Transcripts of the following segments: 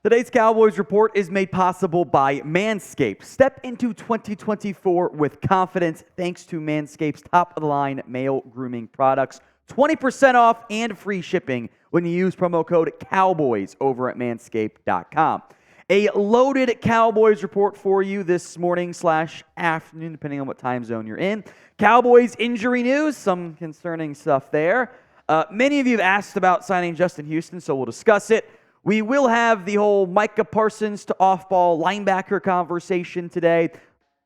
Today's Cowboys Report is made possible by Manscaped. Step into 2024 with confidence thanks to Manscaped's top-of-the-line male grooming products. 20% off and free shipping when you use promo code COWBOYS over at manscaped.com. A loaded Cowboys Report for you this morning/afternoon, depending on what time zone you're in. Cowboys injury news, some concerning stuff there. Many of you have asked about signing Justin Houston, so we'll discuss it. We will have the whole Micah Parsons to off-ball linebacker conversation today,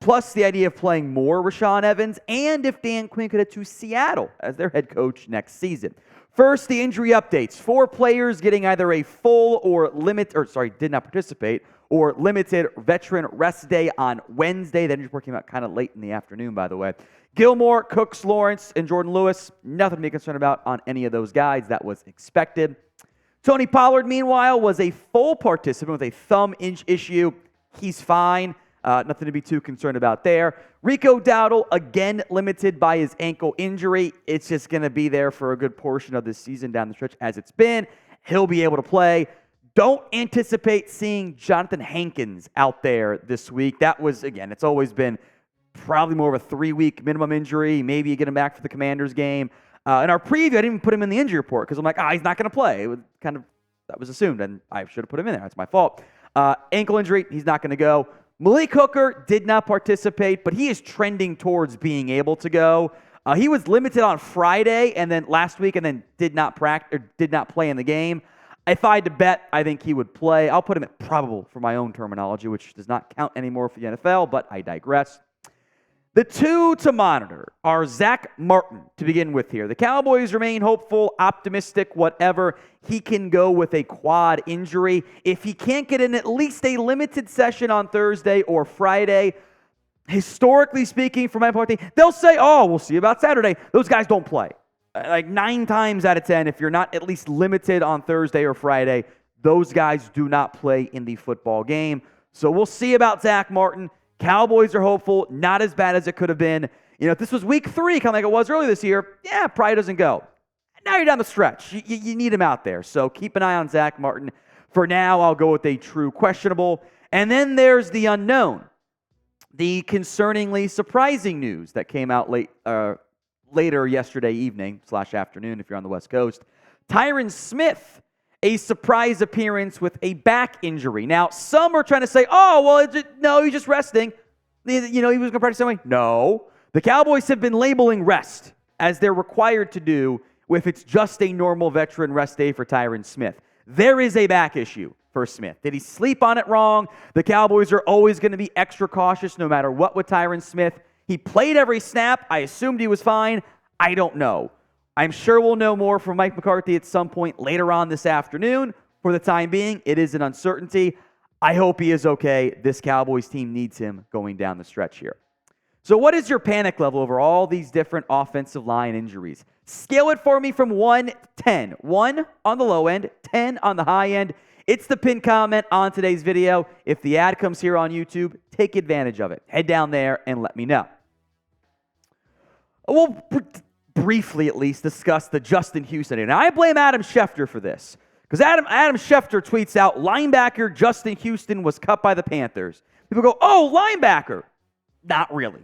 plus the idea of playing more Rashaan Evans, and if Dan Quinn could head to Seattle as their head coach next season. First, the injury updates. 4 players getting either a full or did not participate, or limited veteran rest day on Wednesday. The injury report came out kind of late in the afternoon, by the way. Gilmore, Cooks, Lawrence, and Jourdan Lewis, nothing to be concerned about on any of those guys. That was expected. Tony Pollard, meanwhile, was a full participant with a thumb issue. He's fine. Nothing to be too concerned about there. Rico Dowdle, again, limited by his ankle injury. It's just going to be there for a good portion of this season down the stretch as it's been. He'll be able to play. Don't anticipate seeing Johnathan Hankins out there this week. That was, again, it's always been probably more of a 3-week minimum injury. Maybe you get him back for the Commanders game. In our preview, I didn't even put him in the injury report because I'm like, he's not going to play. It was that was assumed, and I should have put him in there. That's my fault. Ankle injury, he's not going to go. Malik Hooker did not participate, but he is trending towards being able to go. He was limited on Friday and then last week, and then did not play in the game. If I had to bet, I think he would play. I'll put him at probable for my own terminology, which does not count anymore for the NFL, but I digress. The 2 to monitor are Zack Martin to begin with here. The Cowboys remain hopeful, optimistic, whatever. He can go with a quad injury. If he can't get in at least a limited session on Thursday or Friday, historically speaking, for my part, they'll say, we'll see about Saturday. Those guys don't play. Like 9 times out of 10, if you're not at least limited on Thursday or Friday, those guys do not play in the football game. So we'll see about Zack Martin. Cowboys are hopeful, not as bad as it could have been. If this was week 3, kind of like it was earlier this year, probably doesn't go. Now you're down the stretch. You need him out there. So keep an eye on Zack Martin. For now, I'll go with a true questionable. And then there's the unknown. The concerningly surprising news that came out later yesterday evening/afternoon if you're on the West Coast. Tyron Smith, a surprise appearance with a back injury. Now, some are trying to say, no, he's just resting. He was going to practice anyway. No. The Cowboys have been labeling rest as they're required to do if it's just a normal veteran rest day for Tyron Smith. There is a back issue for Smith. Did he sleep on it wrong? The Cowboys are always going to be extra cautious no matter what with Tyron Smith. He played every snap. I assumed he was fine. I don't know. I'm sure we'll know more from Mike McCarthy at some point later on this afternoon. For the time being, it is an uncertainty. I hope he is okay. This Cowboys team needs him going down the stretch here. So what is your panic level over all these different offensive line injuries? Scale it for me from 1 to 10. 1 on the low end, 10 on the high end. It's the pinned comment on today's video. If the ad comes here on YouTube, take advantage of it. Head down there and let me know. We'll briefly at least discuss the Justin Houston. Now, I blame Adam Schefter for this because Adam Schefter tweets out, linebacker Justin Houston was cut by the Panthers. People go, linebacker. Not really.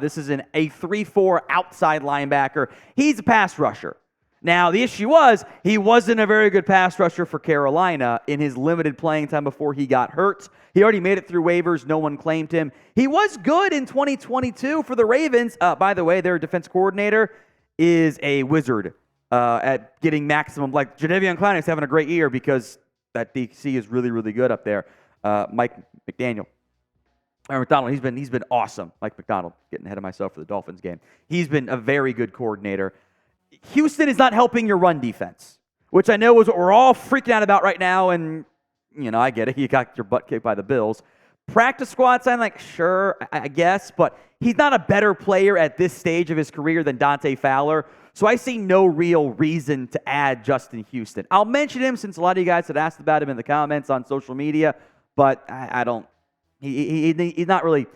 This is a 3-4 outside linebacker. He's a pass rusher. Now, the issue was he wasn't a very good pass rusher for Carolina in his limited playing time before he got hurt. He already made it through waivers. No one claimed him. He was good in 2022 for the Ravens. By the way, their defense coordinator is a wizard at getting maximum. Like, Jadeveon Clowney is having a great year because that DC is really, really good up there. Mike McDaniel. Or McDonald, he's been awesome. Mike McDonald, getting ahead of myself for the Dolphins game. He's been a very good coordinator. Houston is not helping your run defense, which I know is what we're all freaking out about right now, and, I get it. You got your butt kicked by the Bills. Practice squad sign, sure, I guess, but he's not a better player at this stage of his career than Dante Fowler, so I see no real reason to add Justin Houston. I'll mention him since a lot of you guys had asked about him in the comments on social media, but I don't. He's not really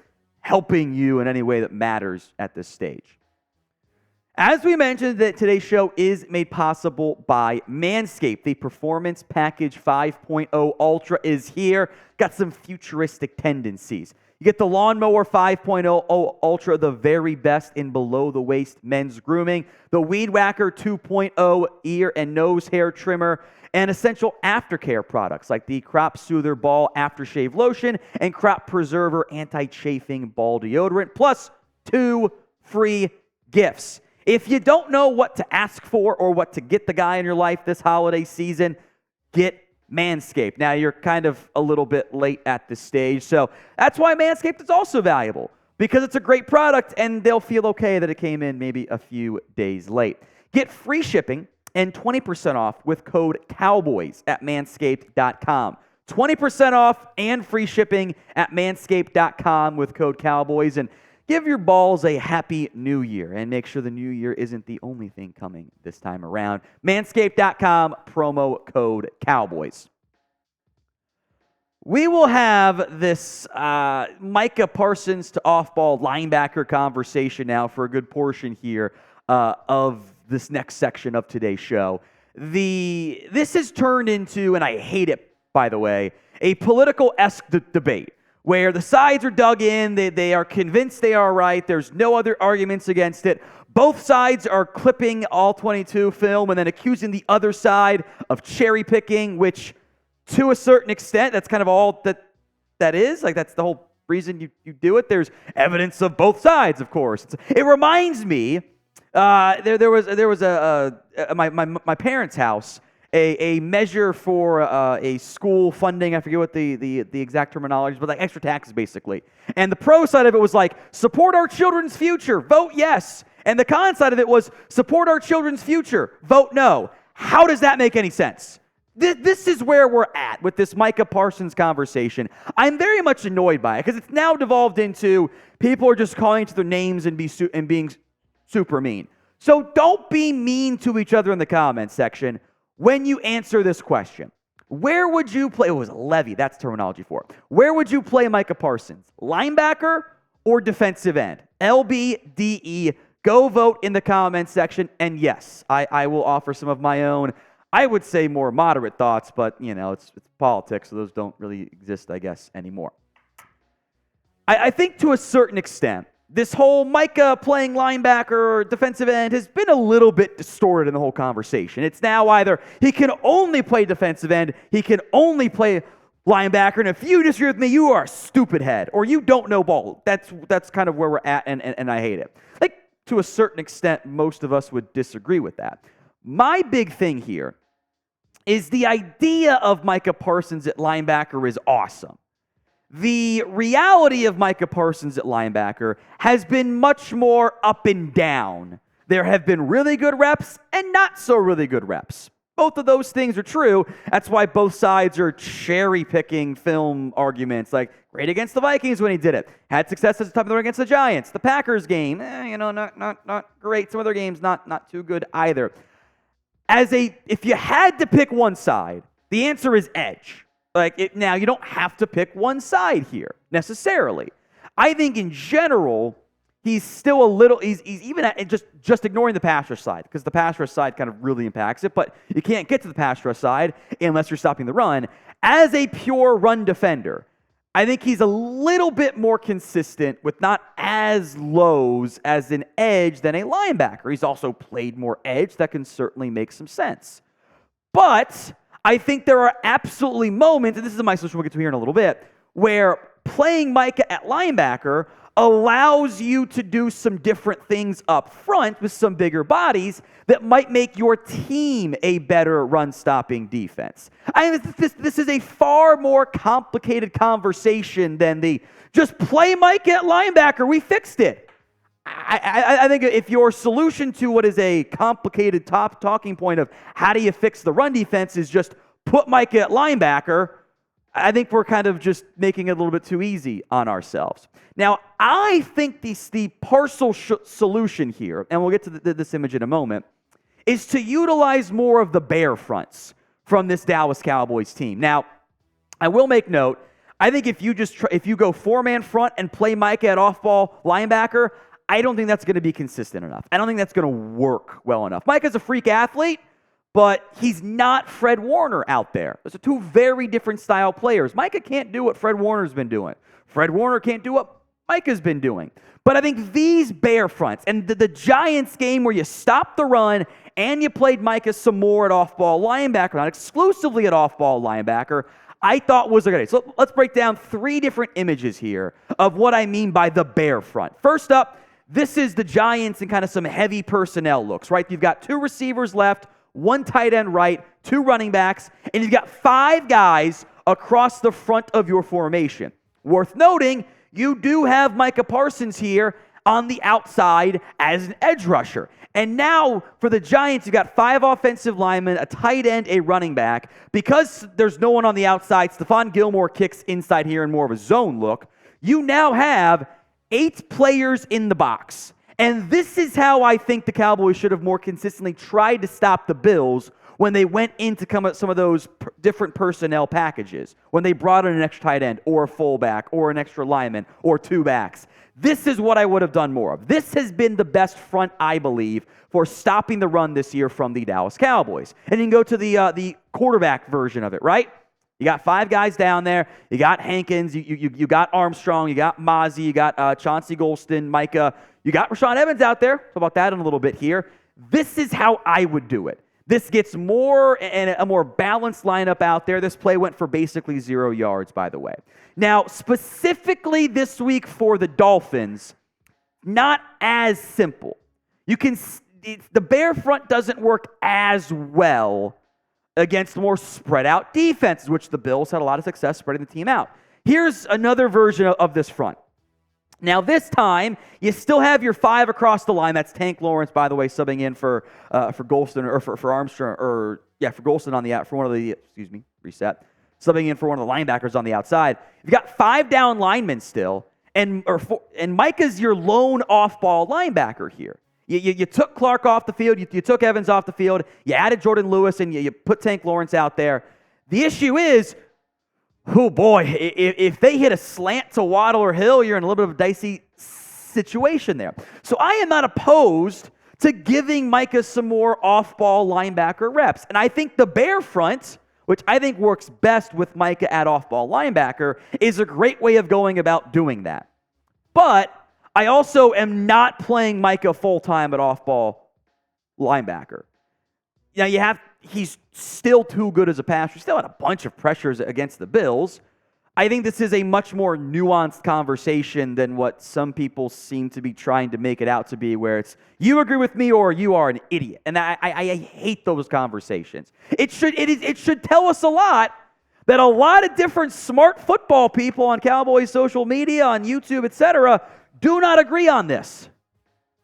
helping you in any way that matters at this stage. As we mentioned, that today's show is made possible by Manscaped. The Performance Package 5.0 Ultra is here. Got some futuristic tendencies. You get the Lawnmower 5.0 Ultra, the very best in below-the-waist men's grooming. The Weed Whacker 2.0 ear and nose hair trimmer. And essential aftercare products like the Crop Soother Ball Aftershave Lotion and Crop Preserver Anti-Chafing Ball Deodorant. Plus 2 free gifts. If you don't know what to ask for or what to get the guy in your life this holiday season, get Manscaped. Now, you're kind of a little bit late at this stage, so that's why Manscaped is also valuable, because it's a great product and they'll feel okay that it came in maybe a few days late. Get free shipping and 20% off with code COWBOYS at manscaped.com. 20% off and free shipping at manscaped.com with code COWBOYS. And give your balls a happy new year and make sure the new year isn't the only thing coming this time around. Manscaped.com, promo code Cowboys. We will have this Micah Parsons to off-ball linebacker conversation now for a good portion here of this next section of today's show. This has turned into, and I hate it, by the way, a political-esque debate, where the sides are dug in, they are convinced they are right, there's no other arguments against it. Both sides are clipping all 22 film and then accusing the other side of cherry picking, which to a certain extent, that's kind of all that is. Like, that's the whole reason you do it. There's evidence of both sides, of course. It reminds me, there was my parents' house, a measure for a school funding. I forget what the exact terminology is, but like extra taxes, basically. And the pro side of it was like, support our children's future, vote yes. And the con side of it was, support our children's future, vote no. How does that make any sense? This is where we're at with this Micah Parsons conversation. I'm very much annoyed by it because it's now devolved into people are just calling each other names and being super mean. So don't be mean to each other in the comments section. When you answer this question, where would you play? It was Levy, that's terminology for it. Where would you play Micah Parsons? Linebacker or defensive end? LBDE. Go vote in the comments section. And yes, I will offer some of my own, I would say more moderate thoughts, but you know, it's politics, so those don't really exist, I guess, anymore. I think to a certain extent, this whole Micah playing linebacker or defensive end has been a little bit distorted in the whole conversation. It's now either he can only play defensive end, he can only play linebacker, and if you disagree with me, you are a stupid head, or you don't know ball. That's kind of where we're at, and I hate it. Like, to a certain extent, most of us would disagree with that. My big thing here is the idea of Micah Parsons at linebacker is awesome. The reality of Micah Parsons at linebacker has been much more up and down. There have been really good reps and not so really good reps. Both of those things are true. That's why both sides are cherry-picking film arguments. Like, great against the Vikings when he did it. Had success as a top of the against the Giants. The Packers game, not great. Some other games, not too good either. If you had to pick one side, the answer is edge. Now, you don't have to pick one side here, necessarily. I think in general, he's still a little, he's even at just ignoring the pass rush side, because the pass rush side kind of really impacts it, but you can't get to the pass rush side unless you're stopping the run. As a pure run defender, I think he's a little bit more consistent with not as lows as an edge than a linebacker. He's also played more edge. That can certainly make some sense. But I think there are absolutely moments, and this is my solution we'll get to here in a little bit, where playing Micah at linebacker allows you to do some different things up front with some bigger bodies that might make your team a better run-stopping defense. This is a far more complicated conversation than the just play Micah at linebacker, we fixed it. I think if your solution to what is a complicated top talking point of how do you fix the run defense is just put Micah at linebacker, I think we're kind of just making it a little bit too easy on ourselves. Now, I think the partial solution here, and we'll get to this image in a moment, is to utilize more of the bear fronts from this Dallas Cowboys team. Now, I will make note, I think if you go four-man front and play Micah at off-ball linebacker, I don't think that's going to be consistent enough. I don't think that's going to work well enough. Micah's a freak athlete, but he's not Fred Warner out there. Those are two very different style players. Micah can't do what Fred Warner's been doing. Fred Warner can't do what Micah's been doing. But I think these Bear fronts and the Giants game where you stopped the run and you played Micah some more at off-ball linebacker, not exclusively at off-ball linebacker, I thought was a good idea. So let's break down 3 different images here of what I mean by the Bear front. First up, this is the Giants and kind of some heavy personnel looks, right? You've got 2 receivers left, 1 tight end right, 2 running backs, and you've got 5 guys across the front of your formation. Worth noting, you do have Micah Parsons here on the outside as an edge rusher. And now for the Giants, you've got 5 offensive linemen, a tight end, a running back. Because there's no one on the outside, Stephon Gilmore kicks inside here in more of a zone look. You now have 8 players in the box. And this is how I think the Cowboys should have more consistently tried to stop the Bills when they went into some of those different personnel packages, when they brought in an extra tight end or a fullback or an extra lineman or 2 backs. This is what I would have done more of. This has been the best front, I believe, for stopping the run this year from the Dallas Cowboys. And you can go to the quarterback version of it, right? You got 5 guys down there. You got Hankins. You got Armstrong. You got Mozzie. You got Chauncey Golston, Micah. You got Rashaan Evans out there. Talk about that in a little bit here. This is how I would do it. This gets more and a more balanced lineup out there. This play went for basically 0 yards, by the way. Now, specifically this week for the Dolphins, not as simple. The Bear front doesn't work as well against more spread out defenses, which the Bills had a lot of success spreading the team out. Here's another version of this front. Now, this time, you still have your 5 across the line. That's Tank Lawrence, by the way, subbing in for Golston, or for Armstrong, for Golston on the for one of the, subbing in for one of the linebackers on the outside. You've got 5 down linemen still, and Micah's your lone off-ball linebacker here. You took Clark off the field, you took Evans off the field, you added Jourdan Lewis, and you put Tank Lawrence out there. The issue is, oh boy, if they hit a slant to Waddle or Hill, you're in a little bit of a dicey situation there. So I am not opposed to giving Micah some more off-ball linebacker reps. And I think the Bear front, which I think works best with Micah at off-ball linebacker, is a great way of going about doing that. But I also am not playing Micah full-time at off-ball linebacker. Now, he's still too good as a passer. He still had a bunch of pressures against the Bills. I think this is a much more nuanced conversation than what some people seem to be trying to make it out to be, where it's, you agree with me or you are an idiot. And I hate those conversations. It should tell us a lot that a lot of different smart football people on Cowboys social media, on YouTube, etc., do not agree on this.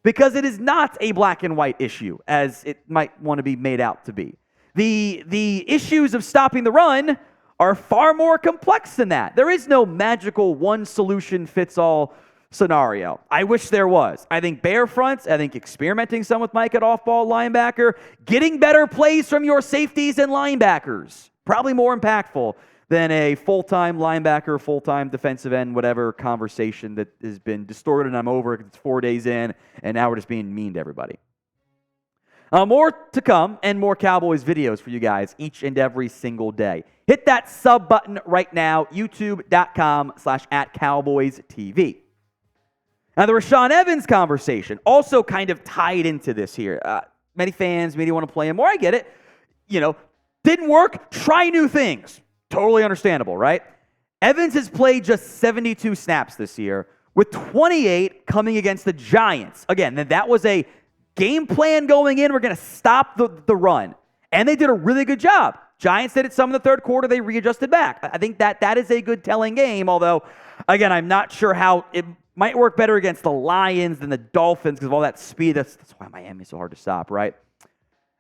Because it is not a black and white issue, as it might want to be made out to be. The issues of stopping the run are far more complex than that. There is no magical one-solution-fits-all scenario. I wish there was. I think Bear fronts, I think experimenting some with Mike at off-ball linebacker, getting better plays from your safeties and linebackers, probably more impactful than a full-time linebacker, full-time defensive end, whatever conversation that has been distorted, and I'm over because it's 4 days in, and now we're just being mean to everybody. More to come, and more Cowboys videos for you guys each and every single day. Hit that sub button right now, youtube.com/@CowboysTV. Now, the Rashaan Evans conversation also kind of tied into this here. Many fans maybe want to play him more. I get it. Didn't work. Try new things. Totally understandable, right? Evans has played just 72 snaps this year, with 28 coming against the Giants. Again, that was a game plan going in. We're going to stop the run. And they did a really good job. Giants did it some in the third quarter. They readjusted back. I think that is a good telling game, although, again, I'm not sure how it might work better against the Lions than the Dolphins because of all that speed. That's why Miami's so hard to stop, right?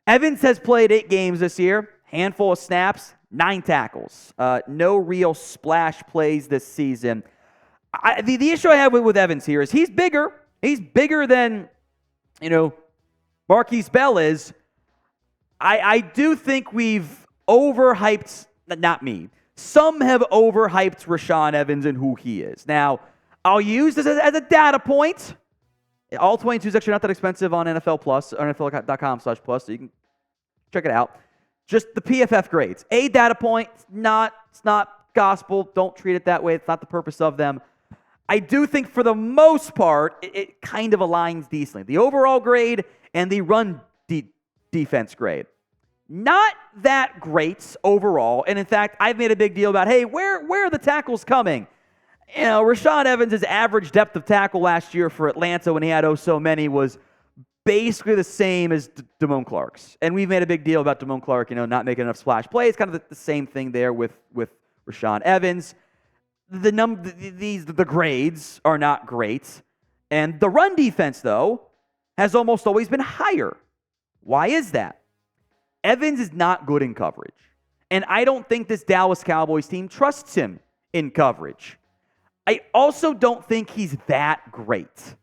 Evans has played 8 games this year, handful of snaps, 9 tackles. No real splash plays this season. The issue I have with Evans here is he's bigger. He's bigger than, Marquise Bell is. I do think we've overhyped, not me, some have overhyped Rashaan Evans and who he is. Now, I'll use this as a data point. All 22 is actually not that expensive on NFL Plus, or NFL.com/plus, so you can check it out. Just the PFF grades. A data point, it's not gospel. Don't treat it that way. It's not the purpose of them. I do think for the most part, it kind of aligns decently. The overall grade and the run defense grade. Not that great overall. And in fact, I've made a big deal about, hey, where are the tackles coming? You know, Rashaan Evans' average depth of tackle last year for Atlanta when he had so many was basically the same as Damone Clark's. And we've made a big deal about Damone Clark, not making enough splash plays. Kind of the same thing there with Rashaan Evans. The grades are not great. And the run defense, though, has almost always been higher. Why is that? Evans is not good in coverage. And I don't think this Dallas Cowboys team trusts him in coverage. I also don't think he's that great.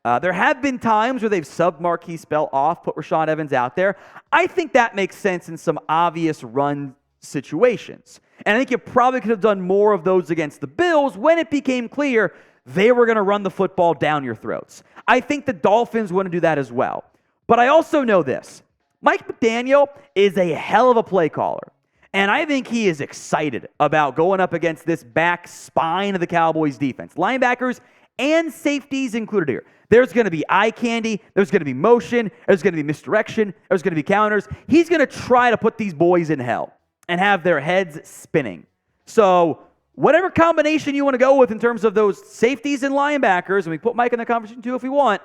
There have been times where they've subbed Marquise Spell off, put Rashaan Evans out there. I think that makes sense in some obvious run situations. And I think you probably could have done more of those against the Bills when it became clear they were going to run the football down your throats. I think the Dolphins want to do that as well. But I also know this. Mike McDaniel is a hell of a play caller. And I think he is excited about going up against this back spine of the Cowboys defense. Linebackers and safeties included here. There's going to be eye candy. There's going to be motion. There's going to be misdirection. There's going to be counters. He's going to try to put these boys in hell and have their heads spinning. So whatever combination you want to go with in terms of those safeties and linebackers, and we put Mike in the conversation too if we want,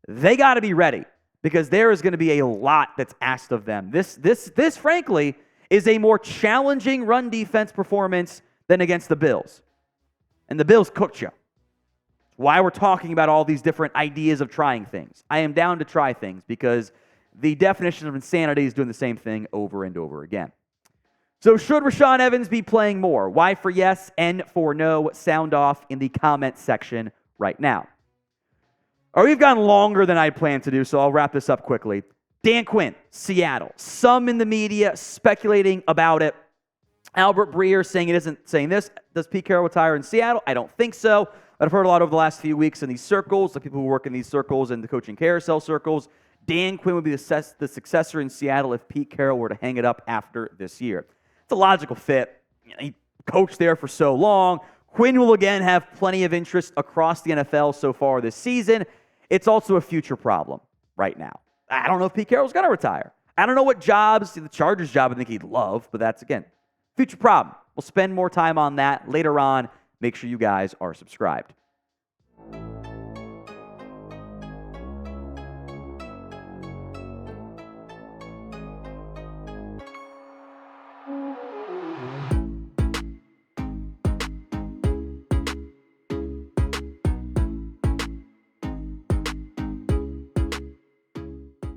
they got to be ready because there is going to be a lot that's asked of them. This frankly, is a more challenging run defense performance than against the Bills. And the Bills cooked you. That's why we're talking about all these different ideas of trying things. I am down to try things because the definition of insanity is doing the same thing over and over again. So should Rashaan Evans be playing more? Y for yes, N for no. Sound off in the comment section right now. All right, we've gone longer than I planned to do, so I'll wrap this up quickly. Dan Quinn, Seattle. Some in the media speculating about it. Albert Breer saying it isn't saying this. Does Pete Carroll retire in Seattle? I don't think so. But I've heard a lot over the last few weeks in these circles, the people who work in these circles and the coaching carousel circles. Dan Quinn would be the successor in Seattle if Pete Carroll were to hang it up after this year. It's a logical fit. He coached there for so long. Quinn will again have plenty of interest across the NFL so far this season. It's also a future problem right now. I don't know if Pete Carroll's going to retire. I don't know what jobs, the Chargers job I think he'd love, but that's, again, future problem. We'll spend more time on that later on. Make sure you guys are subscribed.